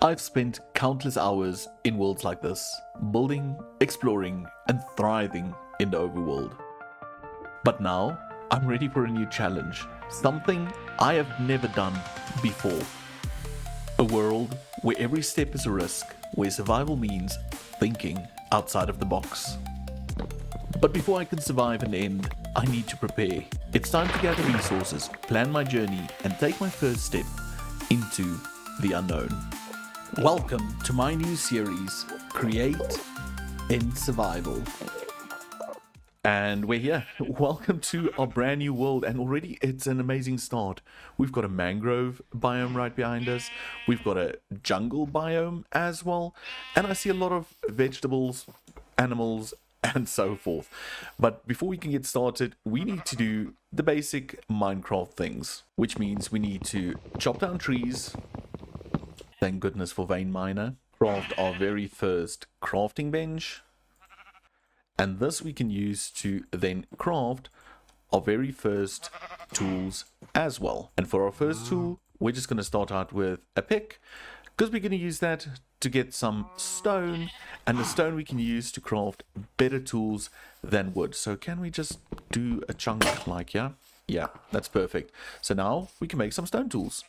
I've spent countless hours in worlds like this, building, exploring, and thriving in the overworld. But now, I'm ready for a new challenge, something I have never done before. A world where every step is a risk, where survival means thinking outside of the box. But before I can survive and end, I need to prepare. It's time to gather resources, plan my journey, and take my first step into the unknown. Welcome to my new series, Create in Survival. And we're here. Welcome to our brand new world, and already it's an amazing start. We've got a mangrove biome right behind us. We've got a jungle biome as well, and I see a lot of vegetables, animals, and so forth. But before we can get started, we need to do the basic Minecraft things, which means we need to chop down trees. Thank goodness for Vein Miner. Craft our very first crafting bench. And this we can use to then craft our very first tools as well. And for our first tool, we're just going to start out with a pick, because we're going to use that to get some stone, and the stone we can use to craft better tools than wood. So can we just do a chunk like here? Yeah, that's perfect. So now we can make some stone tools.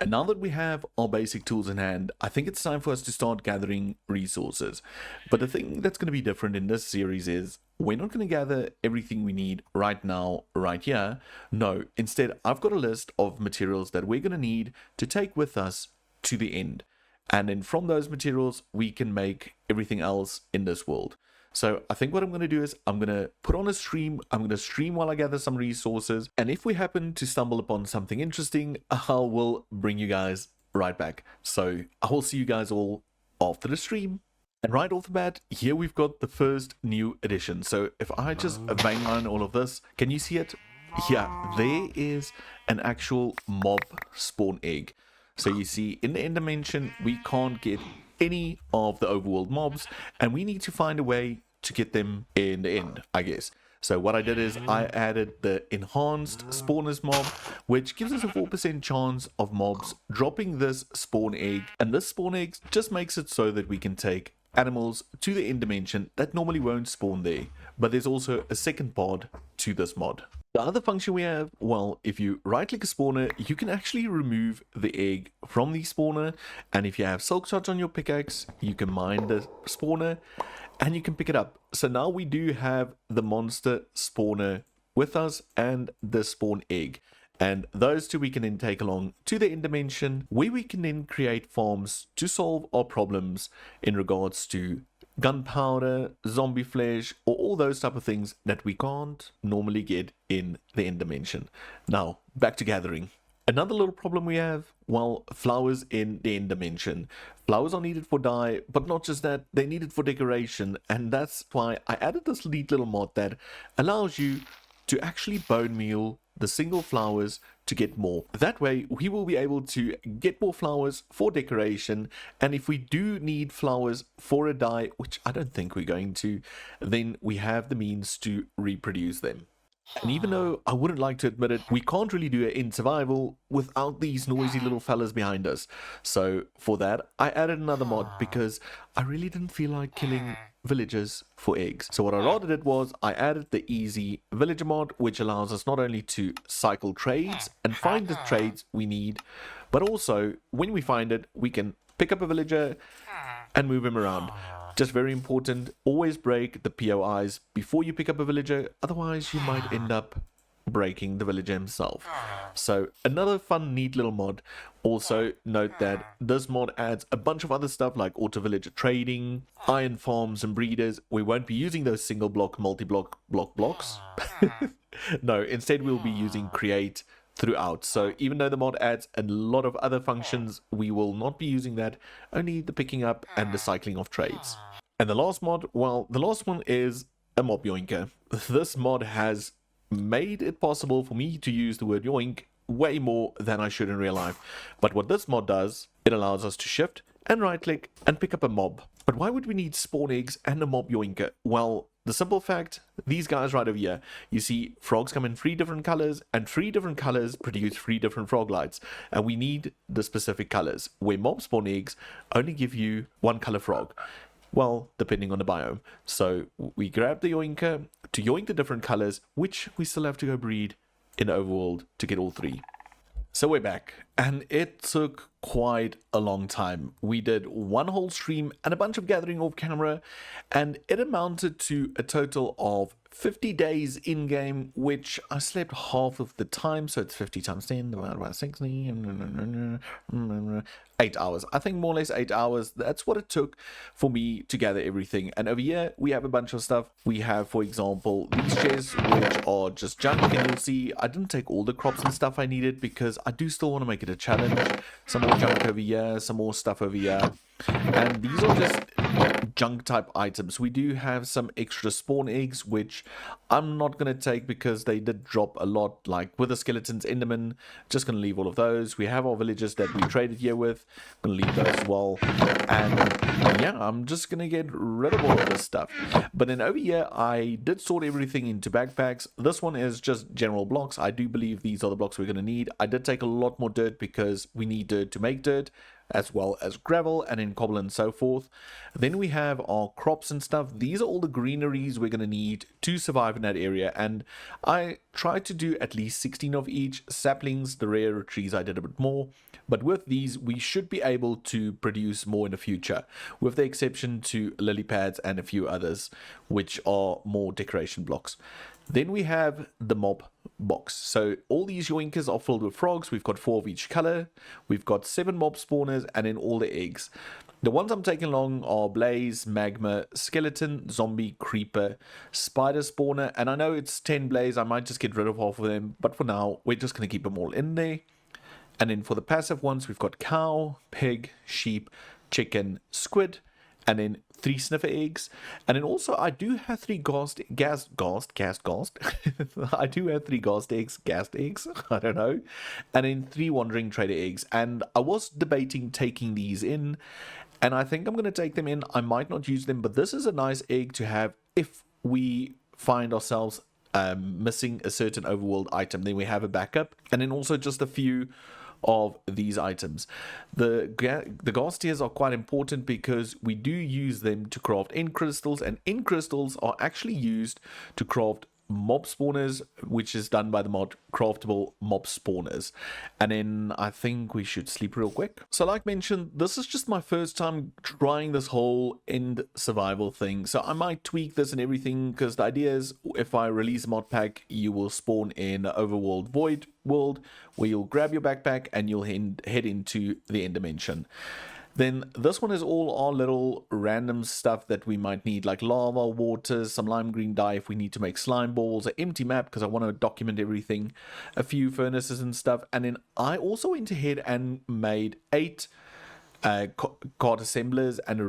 And now that we have our basic tools in hand, I think it's time for us to start gathering resources. But the thing that's going to be different in this series is we're not going to gather everything we need right now, right here. No, instead, I've got a list of materials that we're going to need to take with us to the end. And then from those materials, we can make everything else in this world. So I think what I'm going to do is I'm going to put on a stream. I'm going to stream while I gather some resources. And if we happen to stumble upon something interesting, I will bring you guys right back. So I will see you guys all after the stream. And right off the bat, here we've got the first new addition. So if I just vein mine all of this, can you see it? Yeah, there is an actual mob spawn egg. So you see in the end dimension, we can't get any of the overworld mobs, and we need to find a way to get them in the end, I guess. So what I did is I added the enhanced spawners mob, which gives us a 4% chance of mobs dropping this spawn egg, and this spawn egg just makes it so that we can take animals to the end dimension that normally won't spawn there. But there's also a second part to this mod. The other function we have, well, if you right click a spawner, you can actually remove the egg from the spawner, and if you have silk touch on your pickaxe, you can mine the spawner and you can pick it up. So now we do have the monster spawner with us and the spawn egg, and those two we can then take along to the end dimension, where we can then create farms to solve our problems in regards to gunpowder, zombie flesh, or all those type of things that we can't normally get in the end dimension. Now, back to gathering. Another little problem we have, well, flowers in the end dimension. Flowers are needed for dye, but not just that, they're needed for decoration, and that's why I added this neat little mod that allows you to actually bone meal the single flowers to get more. That way we will be able to get more flowers for decoration, and if we do need flowers for a dye, which I don't think we're going to, then we have the means to reproduce them. And even though I wouldn't like to admit it, we can't really do it in survival without these noisy little fellas behind us. So for that, I added another mod because I really didn't feel like killing villagers for eggs. So what I rather did was I added the easy villager mod, which allows us not only to cycle trades and find the trades we need, but also when we find it, we can pick up a villager and move him around. Just very important, always break the POIs before you pick up a villager, otherwise you might end up breaking the villager himself. So another fun, neat little mod. Also note that this mod adds a bunch of other stuff like auto villager trading, iron farms and breeders. We won't be using those single block, multi-block blocks. No, instead we'll be using create throughout. So even though the mod adds a lot of other functions, we will not be using that, only the picking up and the cycling of trades. And the last mod, well, the last one is a mob yoinker. This mod has made it possible for me to use the word yoink way more than I should in real life. But what this mod does, it allows us to shift and right click and pick up a mob. But why would we need spawn eggs and a mob yoinker? Well, the simple fact, these guys right over here, you see frogs come in 3 different colors, and 3 different colors produce 3 different frog lights. And we need the specific colors, where mob spawn eggs only give you 1 color frog. Well, depending on the biome. So we grab the yoinker to yoink the different colors, which we still have to go breed in the overworld to get all 3. So we're back, and it took quite a long time. We did 1 whole stream and a bunch of gathering off camera, and it amounted to a total of 50 days in game, which I slept half of the time, so it's 50 times 10, about 60, 8 hours. I think more or less 8 hours. That's what it took for me to gather everything. And over here, we have a bunch of stuff. We have, for example, these chests, which are just junk, and you'll see I didn't take all the crops and stuff I needed because I do still want to make it a challenge. Some more junk over here, some more stuff over here. And these are just junk type items. We do have some extra spawn eggs, which I'm not going to take because they did drop a lot, like with the skeletons, enderman. Just going to leave all of those. We have our villagers that we traded here with. I'm going to leave those as well. And yeah, I'm just going to get rid of all of this stuff. But then over here, I did sort everything into backpacks. This one is just general blocks. I do believe these are the blocks we're going to need. I did take a lot more dirt because we need dirt to make dirt, as well as gravel and then cobble and so forth. Then we have our crops and stuff. These are all the greeneries we're going to need to survive in that area, and I tried to do at least 16 of each. Saplings, the rare trees, I did a bit more, but with these we should be able to produce more in the future, with the exception to lily pads and a few others which are more decoration blocks. Then we have the mob box. So all these yoinkers are filled with frogs. We've got 4 of each color. We've got 7 mob spawners and then all the eggs. The ones I'm taking along are blaze, magma, skeleton, zombie, creeper, spider spawner. And I know it's 10 blaze. I might just get rid of half of them. But for now, we're just going to keep them all in there. And then for the passive ones, we've got cow, pig, sheep, chicken, squid, and then 3 sniffer eggs. And then also I do have 3 I do have 3 ghast eggs, ghast eggs, I don't know. And then 3 wandering trader eggs. And I was debating taking these in, and I think I'm going to take them in. I might not use them, but this is a nice egg to have if we find ourselves missing a certain overworld item. Then we have a backup, and then also just a few of these items. The ghast tears are quite important because we do use them to craft end crystals, and end crystals are actually used to craft mob spawners, which is done by the mod craftable mob spawners. And then I think we should sleep real quick. So like mentioned, this is just my first time trying this whole end survival thing, so I might tweak this and everything, because the idea is if I release Modpack, you will spawn in Overworld Void world, where you'll grab your backpack and you'll head into the end dimension. Then this one is all our little random stuff that we might need, like lava, water, some lime green dye if we need to make slime balls, an empty map because I want to document everything, a few furnaces and stuff. And then I also went ahead and made 8 card assemblers and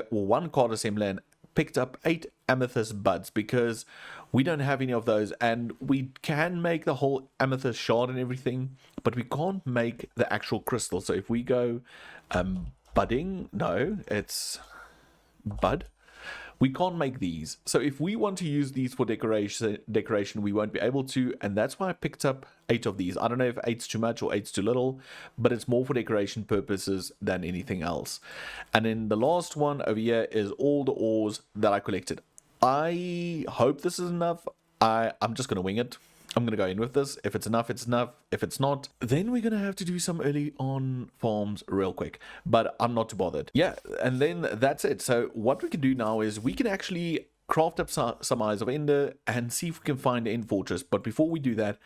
1 card assembler, and picked up 8 amethyst buds because we don't have any of those. And we can make the whole amethyst shard and everything, but we can't make the actual crystal. So if we go budding, no, it's bud, we can't make these. So if we want to use these for decoration, we won't be able to, and that's why I picked up 8 of these. I don't know if 8's too much or 8's too little, but it's more for decoration purposes than anything else. And then the last one over here is all the ores that I collected. I hope this is enough. I'm just gonna wing it. I'm going to go in with this. If it's enough, it's enough. If it's not, then we're going to have to do some early on farms real quick. But I'm not too bothered. Yeah, and then that's it. So what we can do now is we can actually craft up some Eyes of Ender and see if we can find the End Fortress. But before we do that,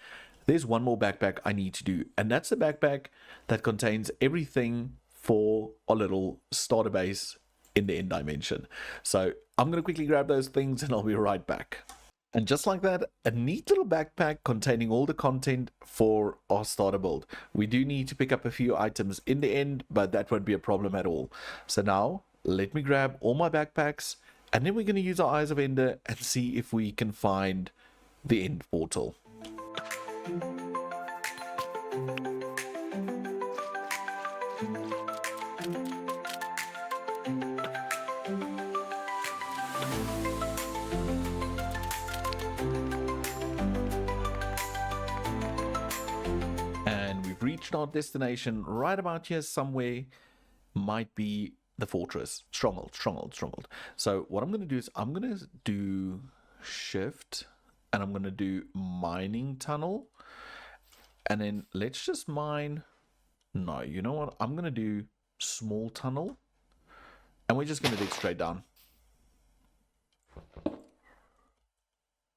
there's one more backpack I need to do. And that's the backpack that contains everything for our little starter base in the end dimension. So I'm going to quickly grab those things and I'll be right back. And just like that, a neat little backpack containing all the content for our starter build. We do need to pick up a few items in the end, but that won't be a problem at all. So now, let me grab all my backpacks, and then we're going to use our Eyes of Ender and see if we can find the end portal. reached our destination. Right about here somewhere might be the fortress. Stronghold. So what I'm going to do is I'm going to do shift and I'm going to do mining tunnel. And then let's just mine. No, you know what? I'm going to do small tunnel. And we're just going to dig straight down.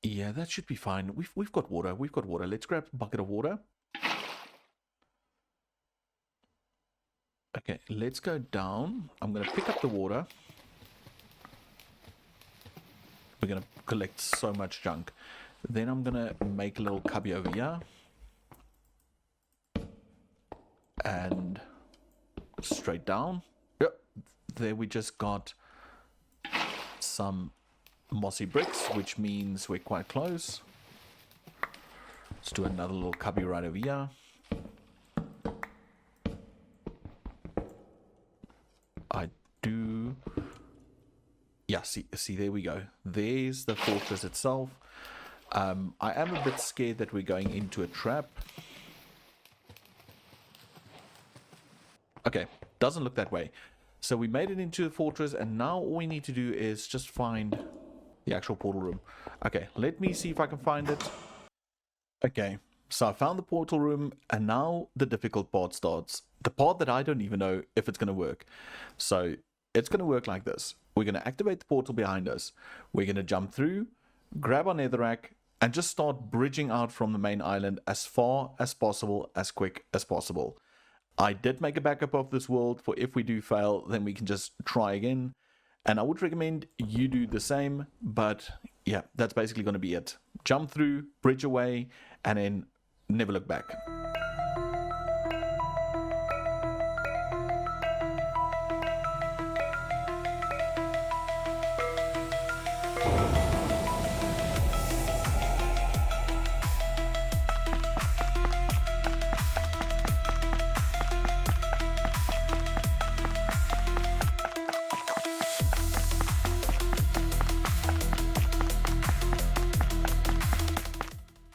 Yeah, that should be fine. We've got water. Let's grab a bucket of water. Okay, let's go down. I'm going to pick up the water. We're going to collect so much junk. Then I'm going to make a little cubby over here. And straight down. Yep. There we just got some mossy bricks, which means we're quite close. Let's do another little cubby right over here. I do. Yeah, see, there we go. There's the fortress itself. I am a bit scared that we're going into a trap. Okay, doesn't look that way. So we made it into the fortress, and now all we need to do is just find the actual portal room. Okay, let me see if I can find it. Okay, so I found the portal room, and now the difficult part starts. The part that I don't even know if it's going to work. So it's going to work like this. We're going to activate the portal behind us. We're going to jump through, grab our netherrack, and just start bridging out from the main island as far as possible, as quick as possible. I did make a backup of this world for if we do fail, then we can just try again. And I would recommend you do the same, but yeah, that's basically going to be it. Jump through, bridge away, and then never look back.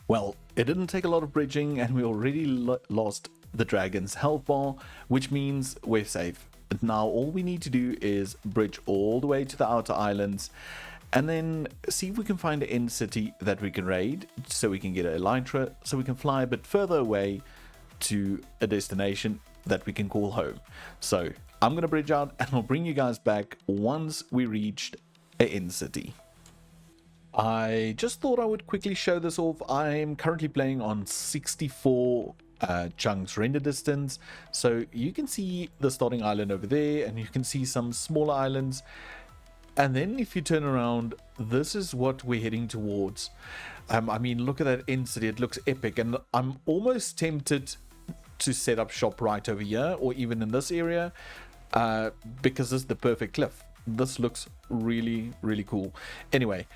Well, it didn't take a lot of bridging, and we already lost the dragon's health bar, which means we're safe. Now all we need to do is bridge all the way to the outer islands, and then see if we can find an end city that we can raid, so we can get an Elytra, so we can fly a bit further away to a destination that we can call home. So I'm going to bridge out, and I'll bring you guys back once we reached an end city. I just thought I would quickly show this off. I'm currently playing on 64 chunks render distance, so you can see the starting island over there, and you can see some smaller islands, and then if you turn around, this is what we're heading towards. I mean, look at that end city. It looks epic, and I'm almost tempted to set up shop right over here, or even in this area, because this is the perfect cliff. This looks really cool. Anyway,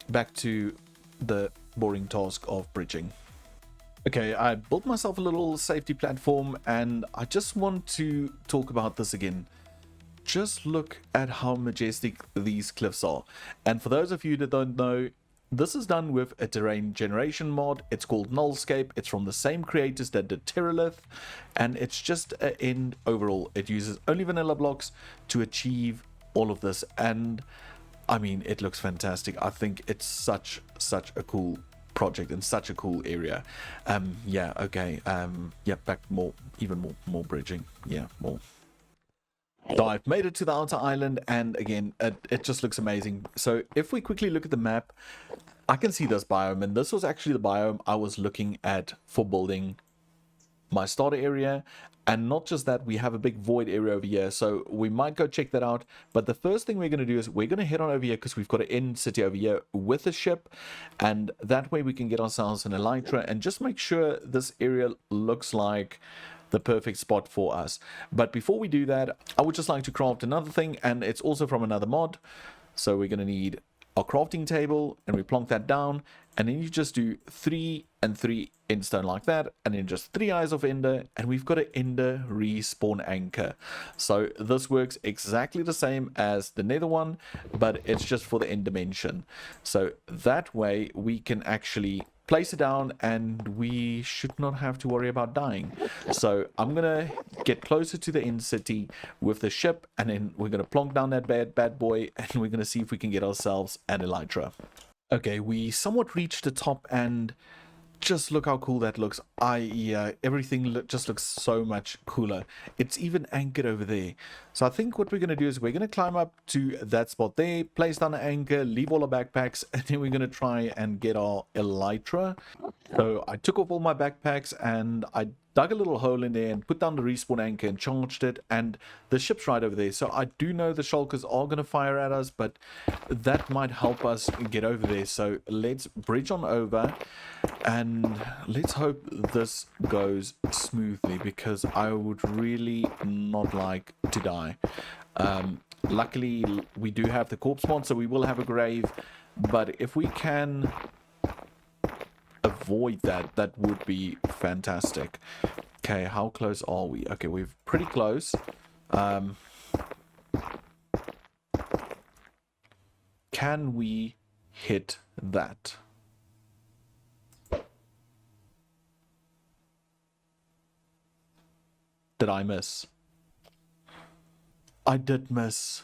back to the boring task of bridging. Okay, I built myself a little safety platform, and I just want to talk about this again. Just look at how majestic these cliffs are. And for those of you that don't know, this is done with a terrain generation mod. It's called Null Escape. It's from the same creators that did Terralith, and it's just an end overall. It uses only vanilla blocks to achieve all of this, and I mean, it looks fantastic. I think it's such a cool project and such a cool area. Yeah, okay. Yeah, back even more bridging. Yeah, more. So I've made it to the outer island, and again, it just looks amazing. So if we quickly look at the map, I can see this biome, and this was actually the biome I was looking at for building my starter area. And not just that, we have a big void area over here, so we might go check that out. But the first thing we're going to do is we're going to head on over here, because we've got an end city over here with a ship, and that way we can get ourselves an Elytra and just make sure this area looks like the perfect spot for us. But before we do that, I would just like to craft another thing, and it's also from another mod. So we're going to need our crafting table, and we plonk that down, and then you just do 3 and 3 endstone like that, and then just 3 eyes of ender, and we've got an ender respawn anchor. So this works exactly the same as the nether one, but it's just for the end dimension. So that way we can actually place it down, and we should not have to worry about dying. So I'm gonna get closer to the end city with the ship, and then we're gonna plonk down that bad boy, and we're gonna see if we can get ourselves an Elytra. Okay, we somewhat reached the top, and just look how cool that looks. Everything just looks so much cooler. It's even anchored over there. So I think what we're going to do is we're going to climb up to that spot there, place down an anchor, leave all our backpacks, and then we're going to try and get our Elytra. So I took off all my backpacks and I dug a little hole in there and put down the respawn anchor and charged it, and the ship's right over there. So I do know the shulkers are going to fire at us, but that might help us get over there. So let's bridge on over and let's hope this goes smoothly, because I would really not like to die. Luckily we do have the corpse mod, so we will have a grave, but if we can avoid that, that would be fantastic. Okay, how close are we? Okay, we're pretty close. Can we hit that? Did I miss? I did miss.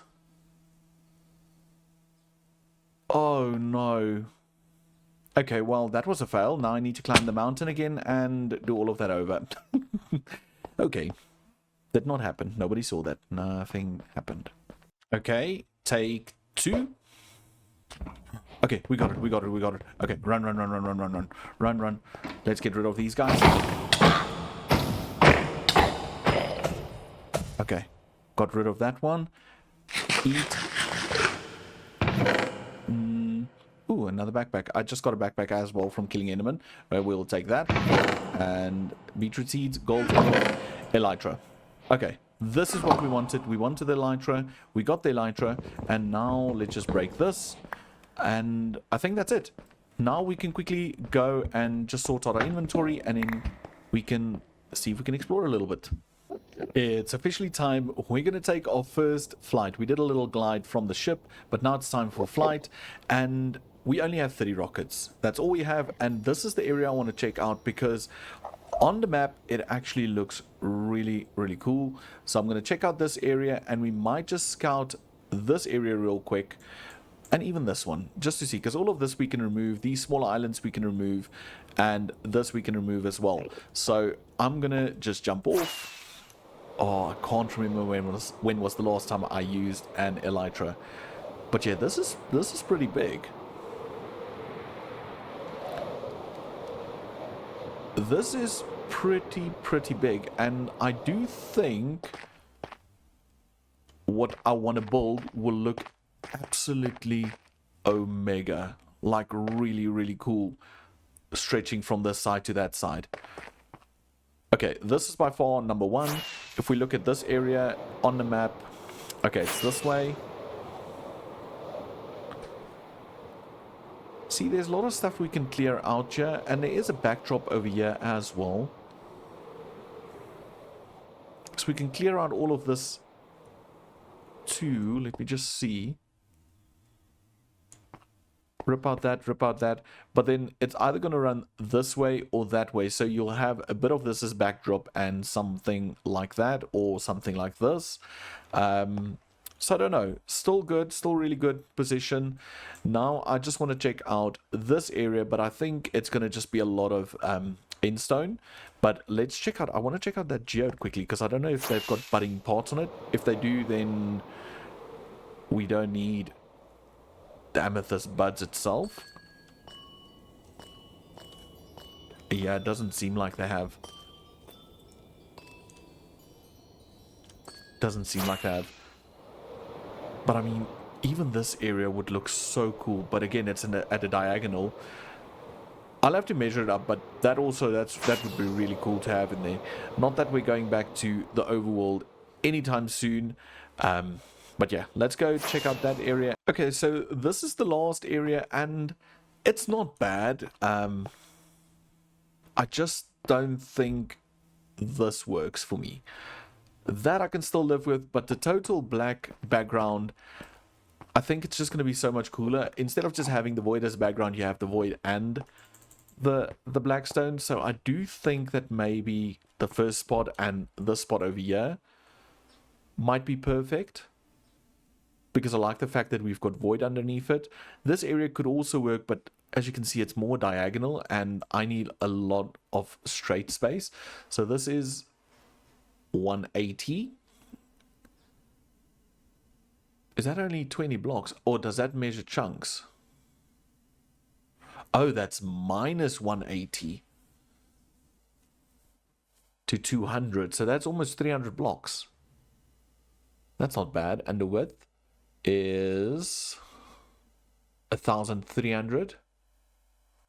Oh no. Okay, well, that was a fail. Now I need to climb the mountain again and do all of that over. Okay. Did not happen. Nobody saw that. Nothing happened. Okay, take 2. Okay, we got it. Okay, run. Let's get rid of these guys. Okay, got rid of that one. Eat. Ooh, another backpack. I just got a backpack as well from killing Enderman. We'll take that. And beetroot seeds, gold, Elytra. Okay, this is what we wanted. We wanted the Elytra. We got the Elytra. And now let's just break this. And I think that's it. Now we can quickly go and just sort out our inventory, and then we can see if we can explore a little bit. It's officially time. We're going to take our first flight. We did a little glide from the ship, but now it's time for a flight, and we only have 30 rockets. That's all we have, and this is the area I want to check out, because on the map it actually looks really, really cool. So I'm going to check out this area, and we might just scout this area real quick, and even this one, just to see, because all of this we can remove, these smaller islands we can remove, and this we can remove as well. So I'm going to just jump off. Oh, I can't remember when was the last time I used an Elytra. But yeah, this is pretty big. This is pretty big, and I do think what I want to build will look absolutely omega, like really, really cool, stretching from this side to that side. Okay, this is by far number 1. If we look at this area on the map, okay, it's this way. See, there's a lot of stuff we can clear out here, and there is a backdrop over here as well. So we can clear out all of this too. Let me just see. Rip out that, but then it's either going to run this way or that way, so you'll have a bit of this as backdrop and something like that, or something like this. So I don't know, still good, still really good position. Now I just want to check out this area, but I think it's going to just be a lot of endstone. But let's check out, I want to check out that geode quickly, because I don't know if they've got budding parts on it. If they do, then we don't need the amethyst buds itself. Yeah, it doesn't seem like they have. Doesn't seem like they have. But I mean, even this area would look so cool. But again, it's at a diagonal. I'll have to measure it up, but that would be really cool to have in there. Not that we're going back to the overworld anytime soon. But yeah, let's go check out that area. Okay, so this is the last area, and it's not bad. I just don't think this works for me. That I can still live with, but the total black background, I think it's just going to be so much cooler. Instead of just having the void as a background, you have the void and the blackstone, so I do think that maybe the first spot and this spot over here might be perfect, because I like the fact that we've got void underneath it. This area could also work, but as you can see, it's more diagonal and I need a lot of straight space. So this is 180. Is that only 20 blocks, or does that measure chunks? Oh, that's minus 180 to 200. So that's almost 300 blocks. That's not bad. And the width is 1,300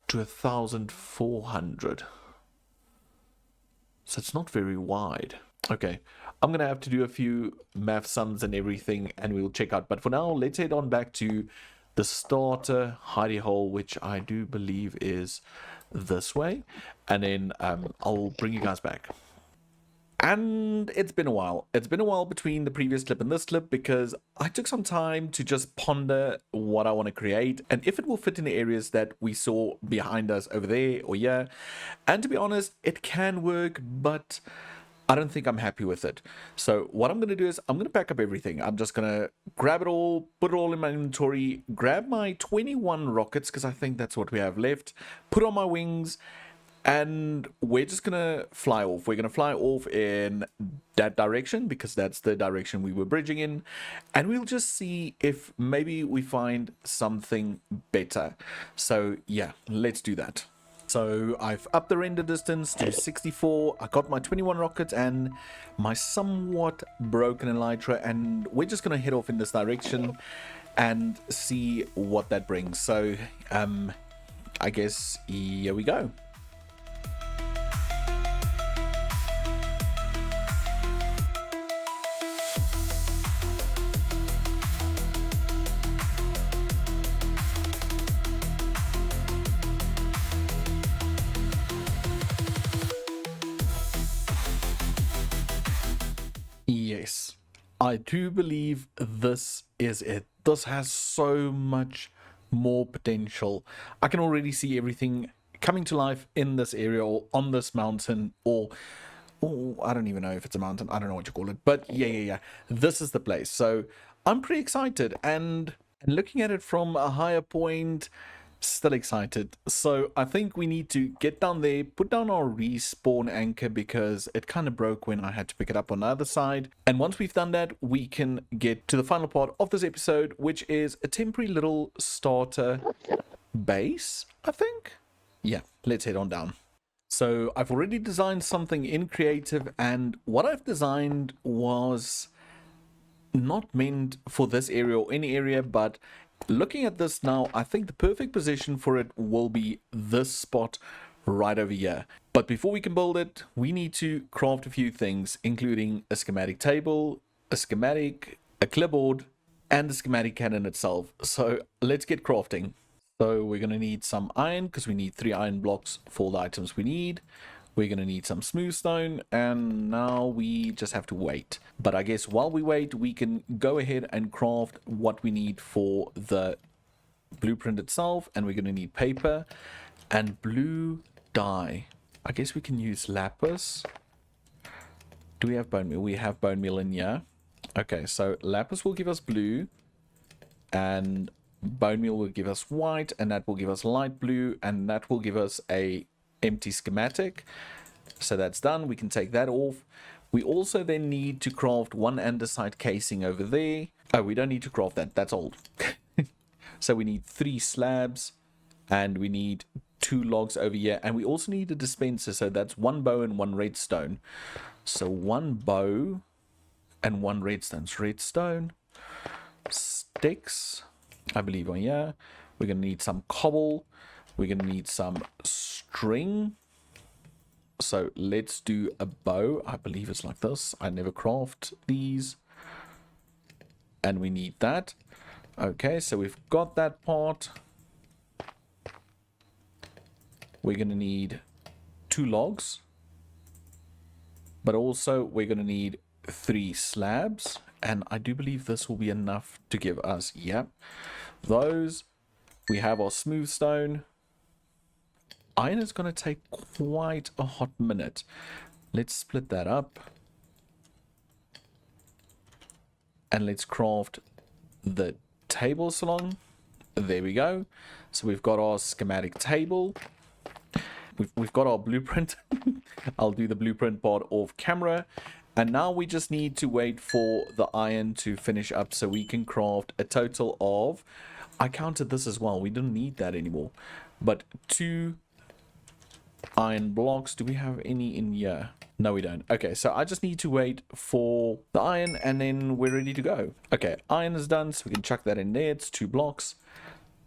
to 1,400. So it's not very wide. Okay, I'm going to have to do a few math sums and everything, and we'll check out. But for now, let's head on back to the starter hidey hole, which I do believe is this way. And then I'll bring you guys back. And it's been a while. It's been a while between the previous clip and this clip, because I took some time to just ponder what I want to create and if it will fit in the areas that we saw behind us over there or here. And to be honest, it can work, but I don't think I'm happy with it. So what I'm going to do is I'm going to pack up everything. I'm just going to grab it all, put it all in my inventory, grab my 21 rockets, because I think that's what we have left, put on my wings, and we're just going to fly off. We're going to fly off in that direction, because that's the direction we were bridging in. And we'll just see if maybe we find something better. So yeah, let's do that. So I've upped the render distance to 64. I got my 21 rockets and my somewhat broken Elytra, and we're just going to head off in this direction and see what that brings. So I guess here we go. Yes, I do believe this is it. This has so much more potential. I can already see everything coming to life in this area or on this mountain, or I don't even know if it's a mountain. I don't know what you call it. But yeah. This is the place. So I'm pretty excited, and looking at it from a higher point, still excited. So I think we need to get down there, put down our respawn anchor, because it kind of broke when I had to pick it up on the other side. And once we've done that, we can get to the final part of this episode, which is a temporary little starter base, I think. Yeah, let's head on down. So I've already designed something in creative, and what I've designed was not meant for this area or any area, but looking at this now, I think the perfect position for it will be this spot right over here. But before we can build it, we need to craft a few things, including a schematic table, a schematic, a clipboard, and the schematic cannon itself. So let's get crafting. So we're going to need some iron, because we need 3 iron blocks for the items we need. We're going to need some smooth stone, and now we just have to wait. But I guess while we wait, we can go ahead and craft what we need for the blueprint itself. And we're going to need paper and blue dye. I guess we can use lapis. Do we have bone meal? We have bone meal in here. Okay, so lapis will give us blue, and bone meal will give us white, and that will give us light blue, and that will give us a empty schematic. So that's done. We can take that off. We also then need to craft 1 andesite casing over there. Oh, we don't need to craft that. That's old. So we need 3 slabs, and we need 2 logs over here, and we also need a dispenser. So that's 1 bow and 1 redstone. So 1 bow and 1 redstone. So redstone, sticks, I believe on here. We're going to need some cobble. We're going to need some string. So let's do a bow. I believe it's like this. I never craft these. And we need that. Okay, so we've got that part. We're going to need 2 logs. But also we're going to need 3 slabs. And I do believe this will be enough to give us, those. We have our smooth stone. Iron is going to take quite a hot minute. Let's split that up. And let's craft the tables along. There we go. So we've got our schematic table. We've got our blueprint. I'll do the blueprint part off camera. And now we just need to wait for the iron to finish up so we can craft a total of... I counted this as well. We don't need that anymore. But 2 iron blocks. Do we have any in here? No, we don't. Okay, so I just need to wait for the iron and then we're ready to go. Okay, iron is done, so we can chuck that in there. It's 2 blocks.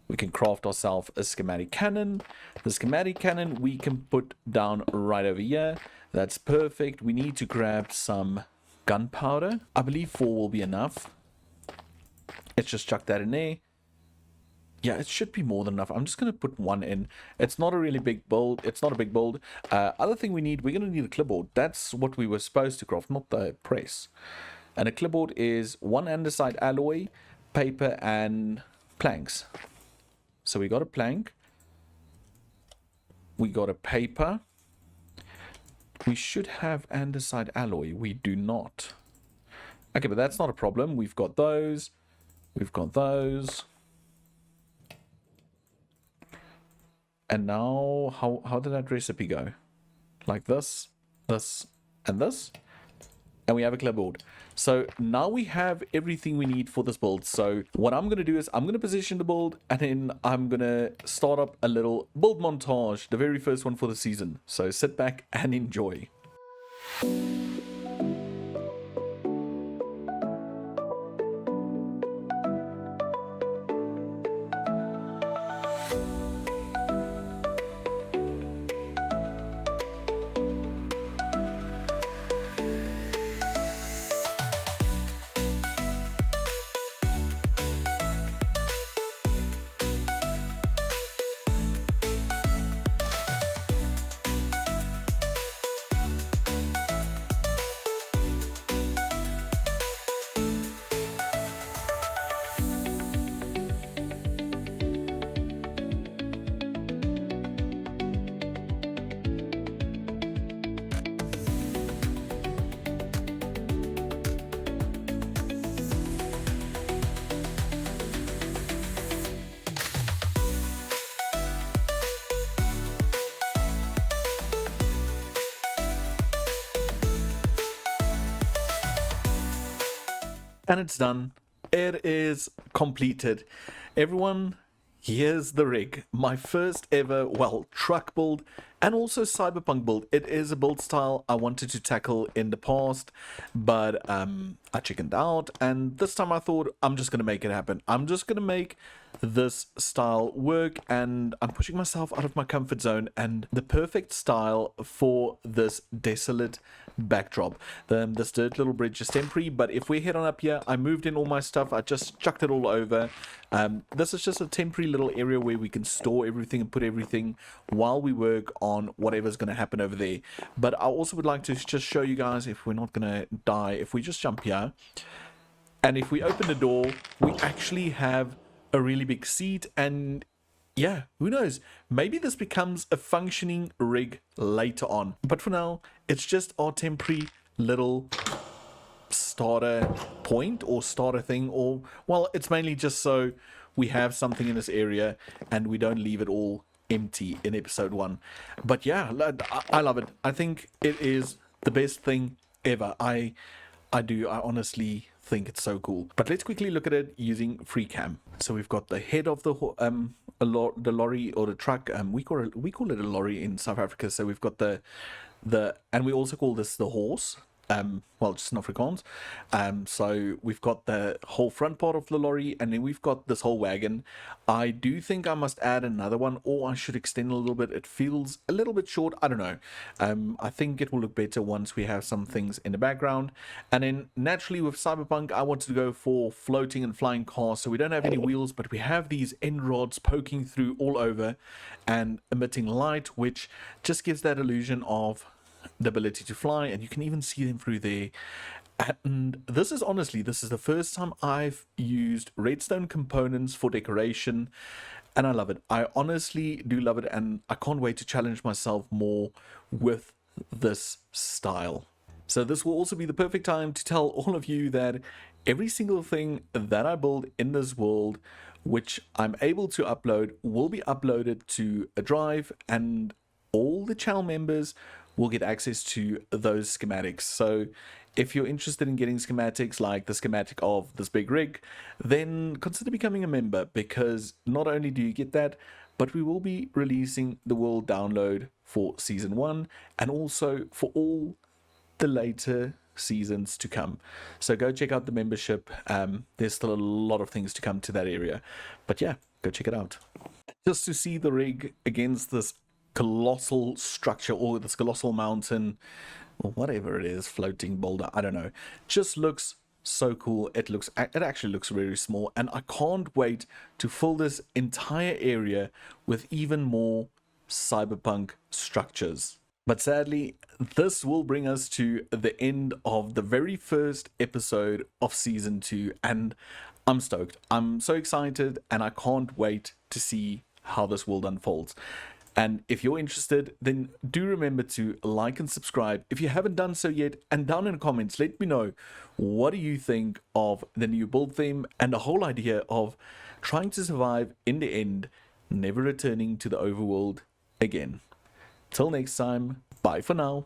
We can craft ourselves a schematic cannon. The schematic cannon we can put down right over here. That's perfect. We need to grab some gunpowder. I believe 4 will be enough. Let's just chuck that in there. Yeah, it should be more than enough. I'm just going to put 1 in. It's not a really big build. It's not a big build. Other thing we need, we're going to need a clipboard. That's what we were supposed to craft, not the press. And a clipboard is 1 andesite alloy, paper, and planks. So we got a plank. We got a paper. We should have andesite alloy. We do not. Okay, but that's not a problem. We've got those. We've got those. And now, how did that recipe go? Like this, this, and this. And we have a clipboard. So now we have everything we need for this build. So what I'm going to do is I'm going to position the build and then I'm going to start up a little build montage, the very first one for the season. So sit back and enjoy. And it's done. It is completed. Everyone, here's the rig. My first ever, well, truck build and also cyberpunk build. It is a build style I wanted to tackle in the past, but I chickened out. And this time I thought, I'm just going to make it happen. I'm just going to make this style work, and I'm pushing myself out of my comfort zone, and the perfect style for this desolate backdrop. This dirt little bridge is temporary, but if we head on up here, I moved in all my stuff. I just chucked it all over. This is just a temporary little area where we can store everything and put everything while we work on whatever's going to happen over there. But I also would like to just show you guys, if we're not going to die, if we just jump here and if we open the door, we actually have a really big seat. And yeah, who knows, maybe this becomes a functioning rig later on, but for now it's just our temporary little starter point or starter thing, or well, it's mainly just so we have something in this area and we don't leave it all empty in episode 1. But yeah, I love it. I think it is the best thing ever. I honestly think it's so cool. But let's quickly look at it using FreeCam. So we've got the head of the lorry or the truck. We call it a lorry in South Africa. So we've got the and we also call this the horse. Well, just in Afrikaans. So we've got the whole front part of the lorry, and then we've got this whole wagon. I do think I must add another one, or I should extend a little bit. It feels a little bit short. I don't know. I think it will look better once we have some things in the background. And then naturally with Cyberpunk, I wanted to go for floating and flying cars. So we don't have any wheels, but we have these end rods poking through all over and emitting light, which just gives that illusion of the ability to fly, and you can even see them through there. And this is the first time I've used redstone components for decoration, And I love it. I honestly do love it, and I can't wait to challenge myself more with this style. So this will also be the perfect time to tell all of you that every single thing that I build in this world, which I'm able to upload, will be uploaded to a drive, and all the channel members will get access to those schematics. So if you're interested in getting schematics like the schematic of this big rig, then consider becoming a member, because not only do you get that, but we will be releasing the world download for season 1 and also for all the later seasons to come. So go check out the membership. There's still a lot of things to come to that area, but yeah, go check it out. Just to see the rig against this colossal structure, or this colossal mountain, or whatever it is, floating boulder, I don't know, just looks so cool. It actually looks very small, and I can't wait to fill this entire area with even more cyberpunk structures. But sadly, this will bring us to the end of the very first episode of season 2, and I'm stoked. I'm so excited, and I can't wait to see how this world unfolds. And if you're interested, then do remember to like and subscribe if you haven't done so yet. And down in the comments, let me know, what do you think of the new build theme and the whole idea of trying to survive in the end, never returning to the overworld again. Till next time, bye for now.